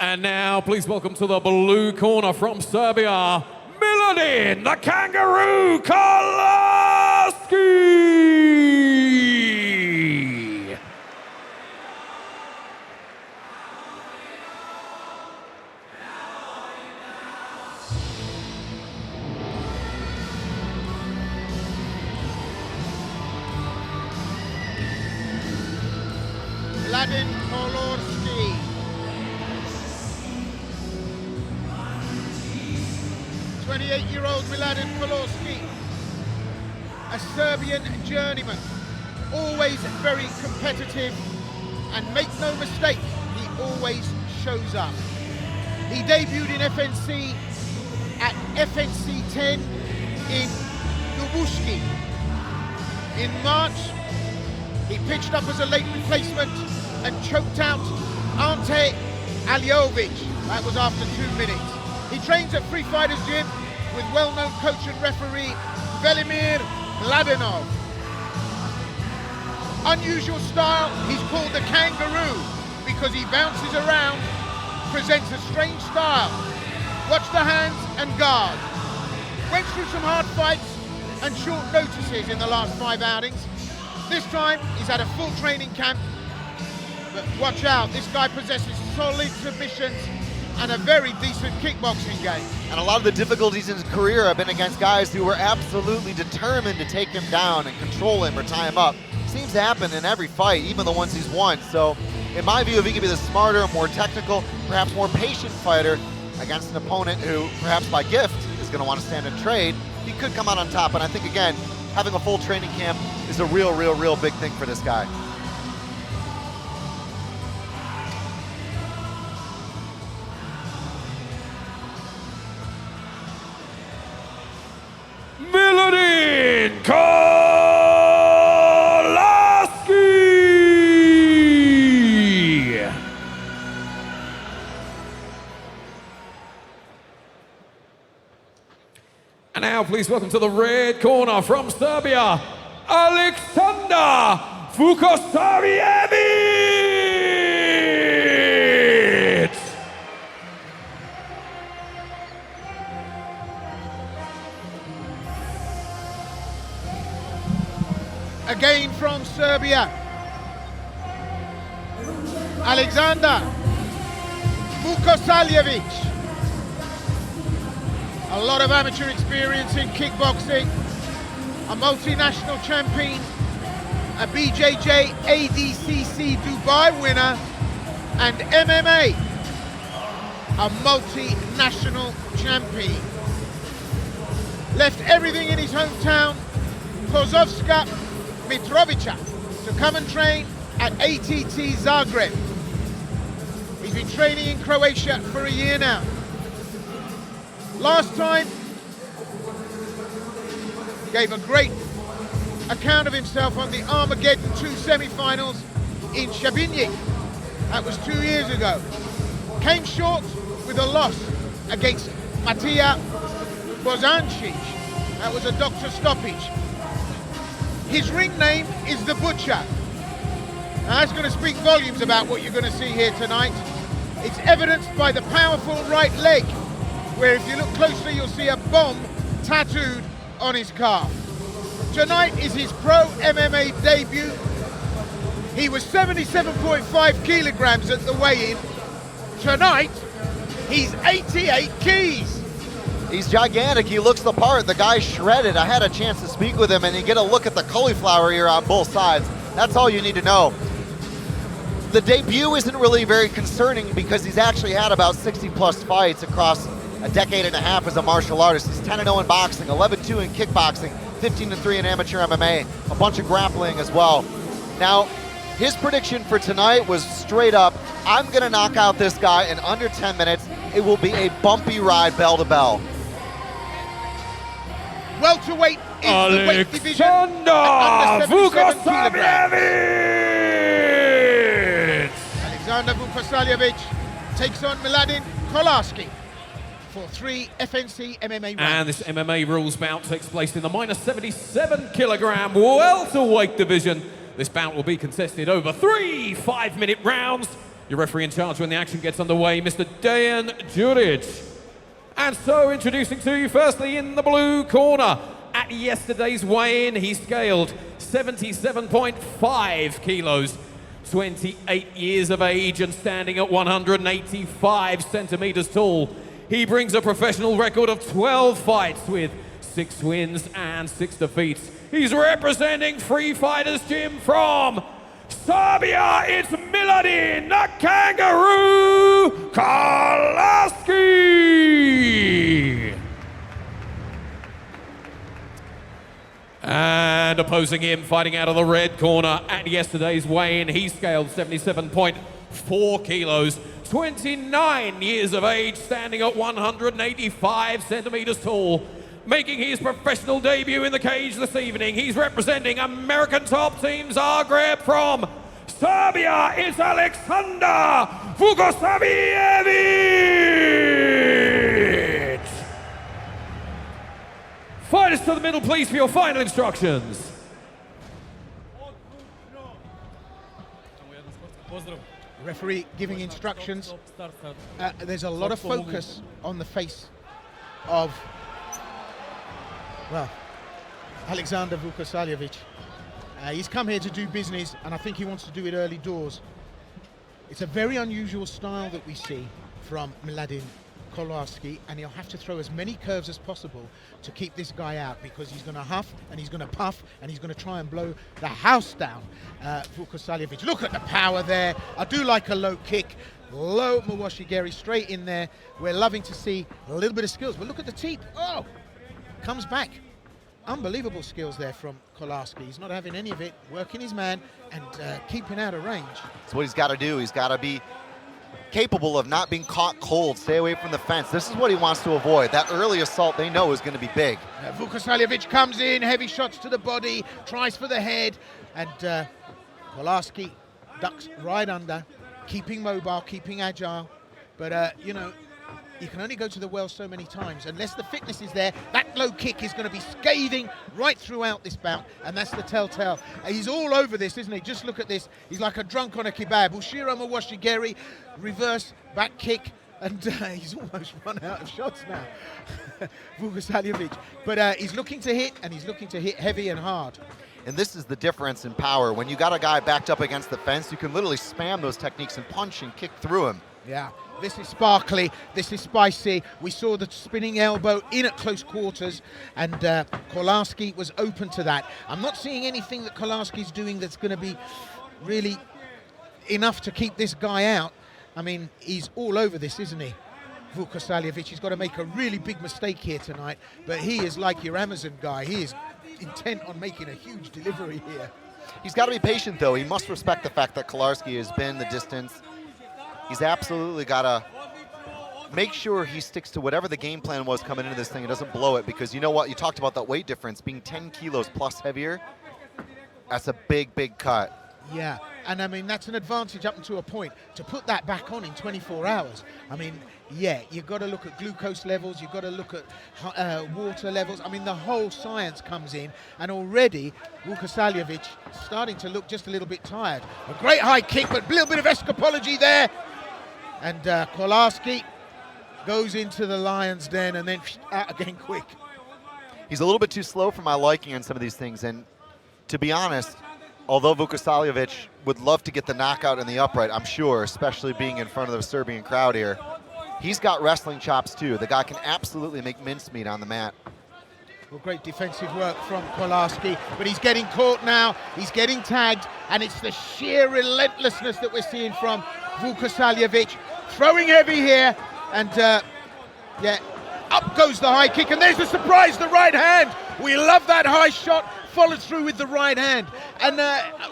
And now, please welcome to the blue corner from Serbia, Miladin, the Kangaroo Kolarski! Miladin Kolarski. 28-year-old Miladin Kolarski, a Serbian journeyman, always very competitive, and make no mistake, he always shows up. He debuted in FNC at FNC 10 in Vukosavljevic. In March, he pitched up as a late replacement and choked out Ante Aljovic. That was after 2 minutes. He trains at Free Fighters Gym with well-known coach and referee Velimir Mladinov. Unusual style, he's called the Kangaroo because he bounces around, presents a strange style. Watch the hands and guard. Went through some hard fights and short notices in the last 5 outings. This time, he's had a full training camp, but watch out, this guy possesses solid submissions and a very decent kickboxing game. And a lot of the difficulties in his career have been against guys who were absolutely determined to take him down and control him or tie him up. Seems to happen in every fight, even the ones he's won. So, in my view, if he could be the smarter, more technical, perhaps more patient fighter against an opponent who, perhaps by gift, is going to want to stand and trade, he could come out on top. And I think, again, having a full training camp is a real big thing for this guy. Miladin Kolarski! And now please welcome to the red corner from Serbia, Aleksandar Vukosavljevic! Again from Serbia, Aleksandar Vukosavljevic. A lot of amateur experience in kickboxing, a multinational champion, a BJJ ADCC Dubai winner, and MMA, a multinational champion. Left everything in his hometown, Kozovska Mitrovica, to come and train at ATT Zagreb. He's been training in Croatia for a year now. Last time, gave a great account of himself on the Armageddon 2 semi-finals in Šibeniku. That was 2 years ago. Came short with a loss against Matija Bozancic. That was a doctor stoppage. His ring name is The Butcher. Now that's going to speak volumes about what you're going to see here tonight. It's evidenced by the powerful right leg, where if you look closely, you'll see a bomb tattooed on his calf. Tonight is his pro MMA debut. He was 77.5 kilograms at the weigh-in. Tonight, he's 88 keys. He's gigantic, he looks the part, the guy's shredded. I had a chance to speak with him and you get a look at the cauliflower ear on both sides. That's all you need to know. The debut isn't really very concerning because he's actually had about 60 plus fights across a decade and a half as a martial artist. He's 10-0 in boxing, 11-2 in kickboxing, 15-3 in amateur MMA, a bunch of grappling as well. Now, his prediction for tonight was straight up, I'm gonna knock out this guy in under 10 minutes. It will be a bumpy ride bell to bell. Welterweight is the weight division. Aleksandar Vukosavljevic! Aleksandar Vukosavljevic takes on Miladin Kolarski for 3 FNC MMA rounds. And this MMA rules bout takes place in the -77 kilogram welterweight division. This bout will be contested over 3 5-minute rounds. Your referee in charge when the action gets underway, Mr. Dejan Đurić. And so introducing to you firstly in the blue corner, at yesterday's weigh-in, he scaled 77.5 kilos, 28 years of age and standing at 185 centimeters tall. He brings a professional record of 12 fights with 6 wins and 6 defeats. He's representing Free Fighters Gym from Serbia. It's Miladin, the Kangaroo Kolarski. And opposing him, fighting out of the red corner at yesterday's weigh-in, he scaled 77.4 kilos, 29 years of age, standing at 185 centimeters tall. Making his professional debut in the cage this evening, he's representing American Top Team Zagreb from Serbia. It's Aleksandar Vukosavljevic. Fighters to the middle, please, for your final instructions. Referee giving instructions. There's a lot of focus on the face of, well, Aleksandar Vukosavljevic. He's come here to do business, and I think he wants to do it early doors. It's a very unusual style that we see from Miladin Kolarski, and he'll have to throw as many curves as possible to keep this guy out, because he's going to huff and he's going to puff and he's going to try and blow the house down. Vukosavljevic, look at the power there. I do like a low kick. Low Mlata straight in there. We're loving to see a little bit of skills, but look at the teep. Oh, comes back. Unbelievable skills there from Kolarski. He's not having any of it, working his man and keeping out of range. That's what he's got to do. He's got to be capable of not being caught cold, stay away from the fence. This is what he wants to avoid. That early assault they know is going to be big. Vukosavljevic comes in, heavy shots to the body, tries for the head, and Kolarski ducks right under, keeping mobile, keeping agile. But, you know, you can only go to the well so many times. Unless the fitness is there, that low kick is going to be scathing right throughout this bout, and that's the telltale. He's all over this, isn't he? Just look at this. He's like a drunk on a kebab. Ushiro Mlata, reverse back kick, and he's almost run out of shots now, Vukosavljevic. But he's looking to hit, and he's looking to hit heavy and hard. And this is the difference in power. When you got a guy backed up against the fence, you can literally spam those techniques and punch and kick through him. Yeah, this is sparkly, this is spicy. We saw the spinning elbow in at close quarters, and Kolarski was open to that. I'm not seeing anything that Kolarski's doing that's going to be really enough to keep this guy out. I mean, he's all over this, isn't he? Vukosavljevic, he's got to make a really big mistake here tonight, but he is like your Amazon guy. He is intent on making a huge delivery here. He's got to be patient, though. He must respect the fact that Kolarski has been the distance. He's absolutely got to make sure he sticks to whatever the game plan was coming into this thing and doesn't blow it, because you know what? You talked about that weight difference being 10 kilos plus heavier. That's a big, big cut. Yeah, and I mean, that's an advantage up to a point. To put that back on in 24 hours, I mean, yeah, you've got to look at glucose levels, you've got to look at water levels. I mean, the whole science comes in, and already Vukosavljevic starting to look just a little bit tired. A great high kick, but a little bit of escapology there. And Kolarski goes into the lion's den and then out again quick. He's a little bit too slow for my liking on some of these things, and to be honest, although Vukosavljevic would love to get the knockout in the upright, I'm sure, especially being in front of the Serbian crowd here, he's got wrestling chops too. The guy can absolutely make mincemeat on the mat. Well, great defensive work from Kolarski, but he's getting caught now, he's getting tagged, and it's the sheer relentlessness that we're seeing from Vukosavljevic. Throwing heavy here, and yeah, up goes the high kick, and there's the surprise, the right hand. We love that high shot, followed through with the right hand. And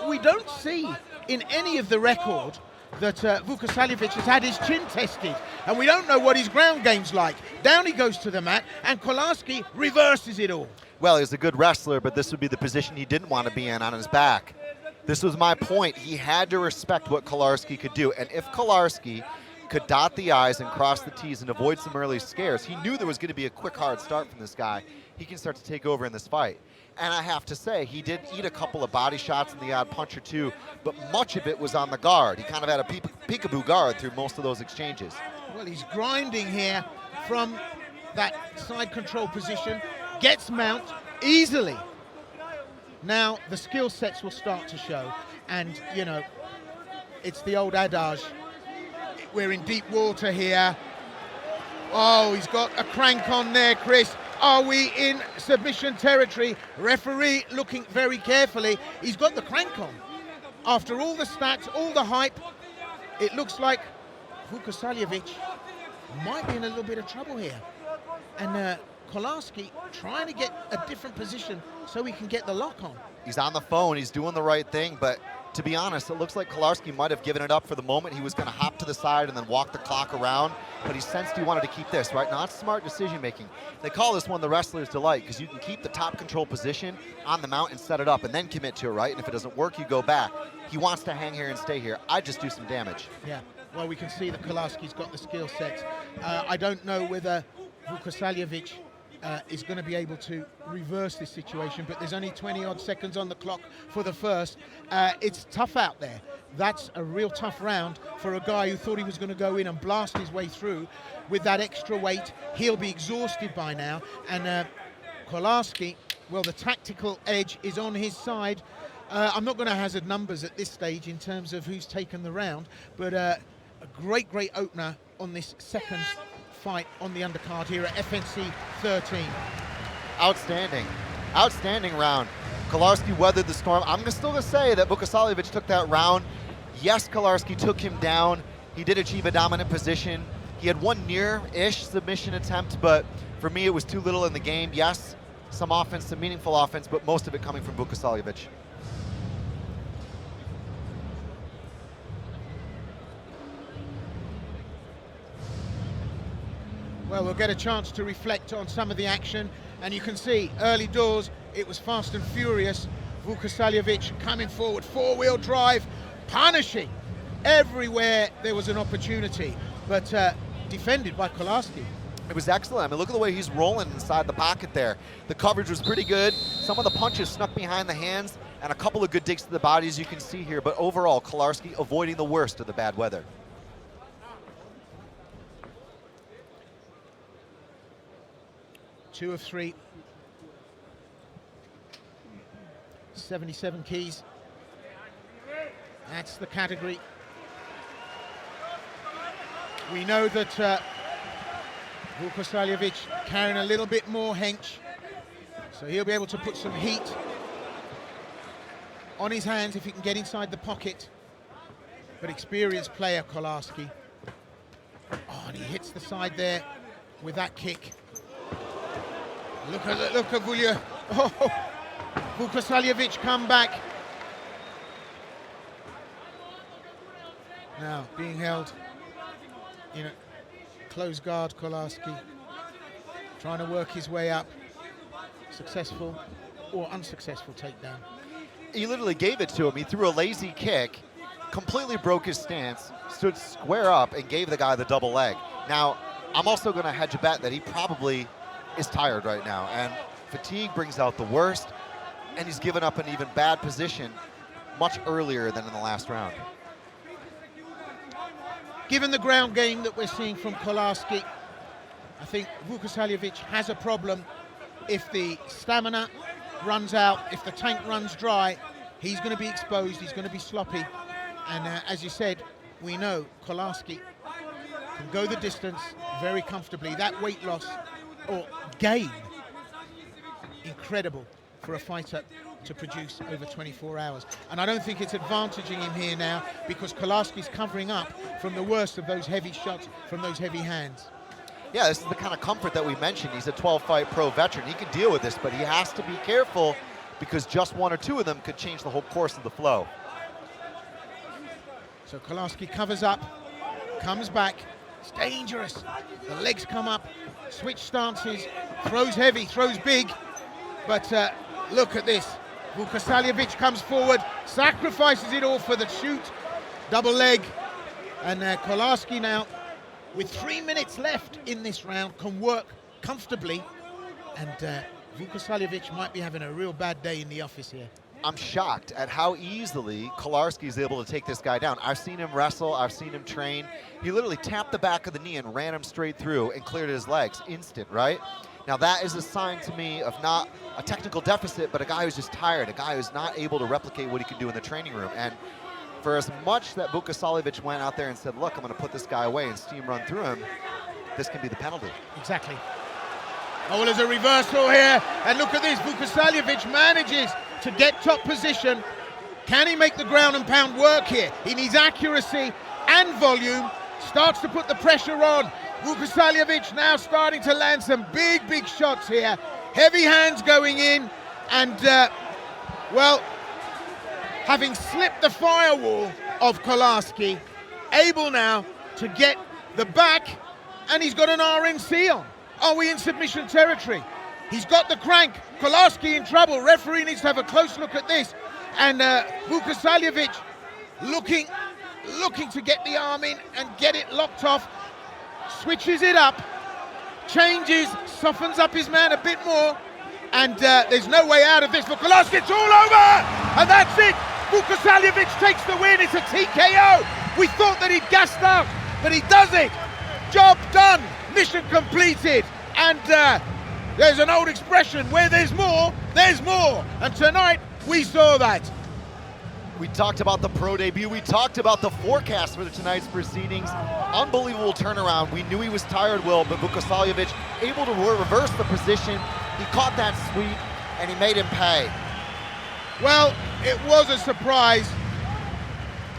we don't see in any of the record that Vukosavljevic has had his chin tested, and we don't know what his ground game's like. Down he goes to the mat, and Kolarski reverses it all. Well, he's a good wrestler, but this would be the position he didn't want to be in on his back. This was my point. He had to respect what Kolarski could do, and if Kolarski could dot the I's and cross the T's and avoid some early scares, he knew there was going to be a quick, hard start from this guy. He can start to take over in this fight. And I have to say, he did eat a couple of body shots and the odd punch or two, but much of it was on the guard. He kind of had a peekaboo guard through most of those exchanges. Well, he's grinding here from that side control position, gets mount easily. Now the skill sets will start to show, and you know, it's the old adage, we're in deep water here. Oh, he's got a crank on there, Chris. Are we in submission territory? Referee looking very carefully. He's got the crank on. After all the stats, all the hype, it looks like Vukosavljevic might be in a little bit of trouble here. And Kolarski trying to get a different position so he can get the lock on. He's on the phone, he's doing the right thing, but to be honest, it looks like Kolarski might have given it up for the moment. He was going to hop to the side and then walk the clock around, but he sensed he wanted to keep this, right? Now, that's smart decision making. They call this one the wrestler's delight, because you can keep the top control position on the mount and set it up and then commit to it, right? And if it doesn't work, you go back. He wants to hang here and stay here. I just do some damage. Yeah, well, we can see that Kolarski's got the skill sets. I don't know whether Vukosavljevic is going to be able to reverse this situation, but there's only 20-odd seconds on the clock for the first. It's tough out there. That's a real tough round for a guy who thought he was going to go in and blast his way through. With that extra weight, he'll be exhausted by now. And Kolarski, well, the tactical edge is on his side. I'm not going to hazard numbers at this stage in terms of who's taken the round, but a great opener on this second fight on the undercard here at FNC 13. Outstanding round. Kolarski weathered the storm. I'm still going to say that Vukosavljevic took that round. Yes, Kolarski took him down. He did achieve a dominant position. He had one near-ish submission attempt, but for me it was too little in the game. Yes, some offense, some meaningful offense, but most of it coming from Vukosavljevic. Well, we'll get a chance to reflect on some of the action, and you can see early doors it was fast and furious. Vukosavljevic coming forward, four-wheel drive, punishing everywhere there was an opportunity, but defended by Kolarski. It was excellent. I mean, look at the way he's rolling inside the pocket there. The coverage was pretty good. Some of the punches snuck behind the hands, and a couple of good digs to the body, as you can see here, but overall, Kolarski avoiding the worst of the bad weather. 2 of 3. 77 keys. That's the category. We know that Vukosavljevic carrying a little bit more hench, so he'll be able to put some heat on his hands if he can get inside the pocket. But experienced player, Kolarski. Oh, and he hits the side there with that kick. Look at Vukosavljevic come back. Now being held in a close guard, Kolarski trying to work his way up. Successful or unsuccessful takedown. He literally gave it to him. He threw a lazy kick, completely broke his stance, stood square up and gave the guy the double leg. Now, I'm also going to hedge a bet that he probably is tired right now, and fatigue brings out the worst, and he's given up an even bad position much earlier than in the last round. Given the ground game that we're seeing from Kolarski, I think Vukosavljevic has a problem. If the stamina runs out, if the tank runs dry, he's going to be exposed, he's going to be sloppy. And as you said, we know Kolarski can go the distance very comfortably. That weight loss or gain, incredible for a fighter to produce over 24 hours. And I don't think it's advantaging him here now, because Kolarski's covering up from the worst of those heavy shots from those heavy hands. Yeah, this is the kind of comfort that we mentioned. He's a 12-fight pro veteran. He can deal with this, but he has to be careful, because just one or two of them could change the whole course of the flow. So Kolarski covers up, comes back. It's dangerous. The legs come up, switch stances, throws heavy, throws big. But look at this. Vukosavljevic comes forward, sacrifices it all for the shoot. Double leg. And Kolarski now, with 3 minutes left in this round, can work comfortably. And Vukosavljevic might be having a real bad day in the office here. I'm shocked at how easily Kolarski is able to take this guy down. I've seen him wrestle, I've seen him train. He literally tapped the back of the knee and ran him straight through and cleared his legs, instant, right? Now that is a sign to me of not a technical deficit, but a guy who's just tired, a guy who's not able to replicate what he can do in the training room. And for as much that Vukosavljevic went out there and said, look, I'm gonna put this guy away and steam run through him, this can be the penalty. Exactly. Oh, well, there's a reversal here. And look at this, Vukosavljevic manages to get top position. Can he make the ground and pound work here? He needs accuracy and volume. Starts to put the pressure on. Vukosavljevic now starting to land some big shots here. Heavy hands going in. And, well, having slipped the firewall of Kolarski, able now to get the back, and he's got an RNC on. Are we in submission territory? He's got the crank. Kolarski in trouble. Referee needs to have a close look at this. And Vukosavljevic looking to get the arm in and get it locked off. Switches it up, changes, softens up his man a bit more. And there's no way out of this for Kolarski. It's all over! And that's it! Vukosavljevic takes the win. It's a TKO. We thought that he'd gassed out, but he does it. Job done. Mission completed. And there's an old expression, where there's more, there's more. And tonight, we saw that. We talked about the pro debut. We talked about the forecast for tonight's proceedings. Unbelievable turnaround. We knew he was tired, Will, but Vukosavljevic able to reverse the position. He caught that sweep, and he made him pay. Well, it was a surprise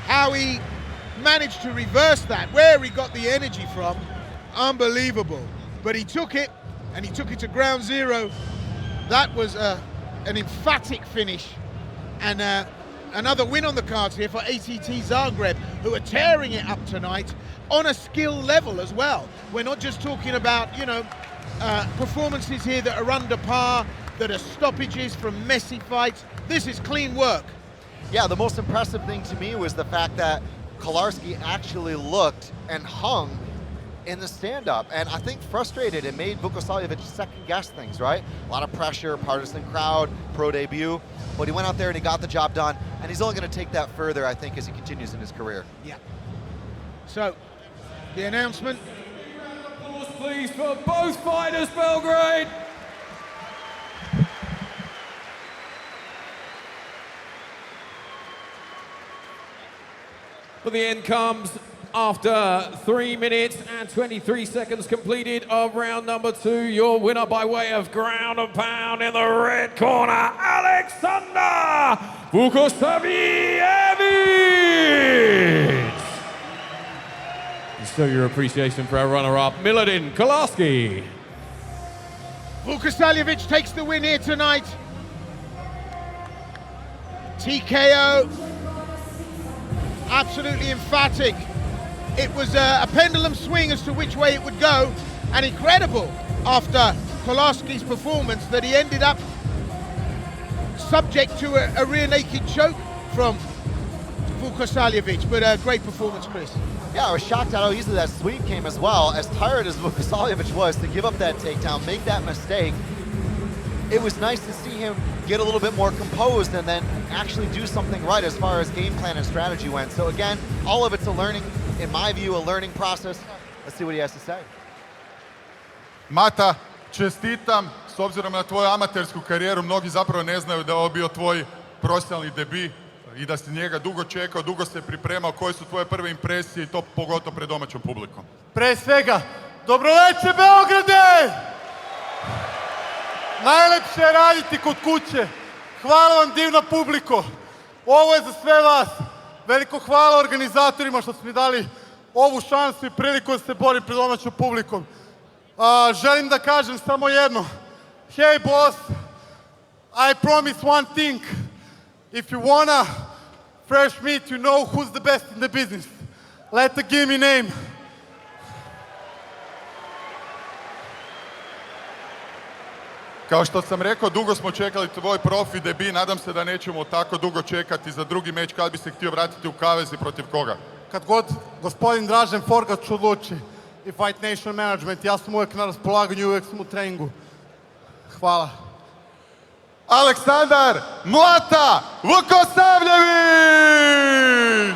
how he managed to reverse that, where he got the energy from. Unbelievable. But he took it, and he took it to ground zero. That was an emphatic finish. And another win on the cards here for ATT Zagreb, who are tearing it up tonight on a skill level as well. We're not just talking about, performances here that are under par, that are stoppages from messy fights. This is clean work. Yeah, the most impressive thing to me was the fact that Kolarski actually looked and hung in the stand-up, and I think frustrated and made Vukosavljevic second-guess things, right? A lot of pressure, partisan crowd, pro debut, but he went out there and he got the job done, and he's only going to take that further, I think, as he continues in his career. Yeah. So, the announcement. Applause, please, for both fighters, Belgrade. But the end comes after 3 minutes and 23 seconds completed of round number 2. Your winner by way of ground and pound in the red corner, Aleksandar Vukosavljevic. Show your appreciation for our runner-up, Miladin Kolarski. Vukosavljevic takes the win here tonight. TKO. Absolutely emphatic. It was a pendulum swing as to which way it would go, and incredible after Kolarski's performance that he ended up subject to a rear naked choke from Vukosavljevic, but a great performance, Chris. Yeah, I was shocked at how easily that sweep came as well. As tired as Vukosavljevic was to give up that takedown, make that mistake, it was nice to see him get a little bit more composed and then actually do something right as far as game plan and strategy went. So again, all of it's a learning, in my view, a learning process. Let's see what he has to say. Mata, čestitam, s obzirom na tvoju amatersku karijeru, mnogi zapravo ne znaju da je ovo bio tvoj profesionalni debi i da si njega dugo čekao, dugo se pripremao. Koje su tvoje prve impresije i to pogotovo pred domaćom publikom? Pre svega, dobroveče Beograde! Najlepše je raditi kod kuće. Hvala vam divna publiko. Ovo je za sve vas. Veliko hvala organizatorima što su mi dali ovu šansu i priliku da se borim pred domaćom publikom. Želim da kažem samo jedno. Hey boss, I promise one thing. If you wanna fresh meat, you know who's the best in the business. Let the give me name. Kao što sam rekao, dugo smo čekali tvoj profi debi, nadam se da nećemo tako dugo čekati za drugi meč. Kad bi se htio vratiti u kavez i protiv koga? kad god gospodin Dražen Forgač odluči i Fight Nation Management, ja sam uvijek na raspolaganju i uvijek sam u treningu. Hvala. Aleksandar Mlata Vukosavljevic!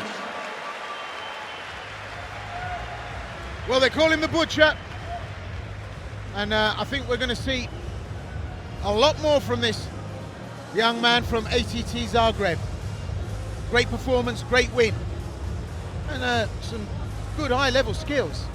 Well, they call him the Butcher, and I think we're going to see a lot more from this young man from ATT Zagreb. Great performance, great win, and some good high-level skills.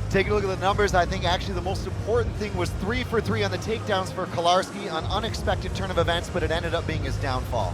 Taking a look at the numbers, I think actually the most important thing was 3 for 3 on the takedowns for Kolarski, an unexpected turn of events, but it ended up being his downfall.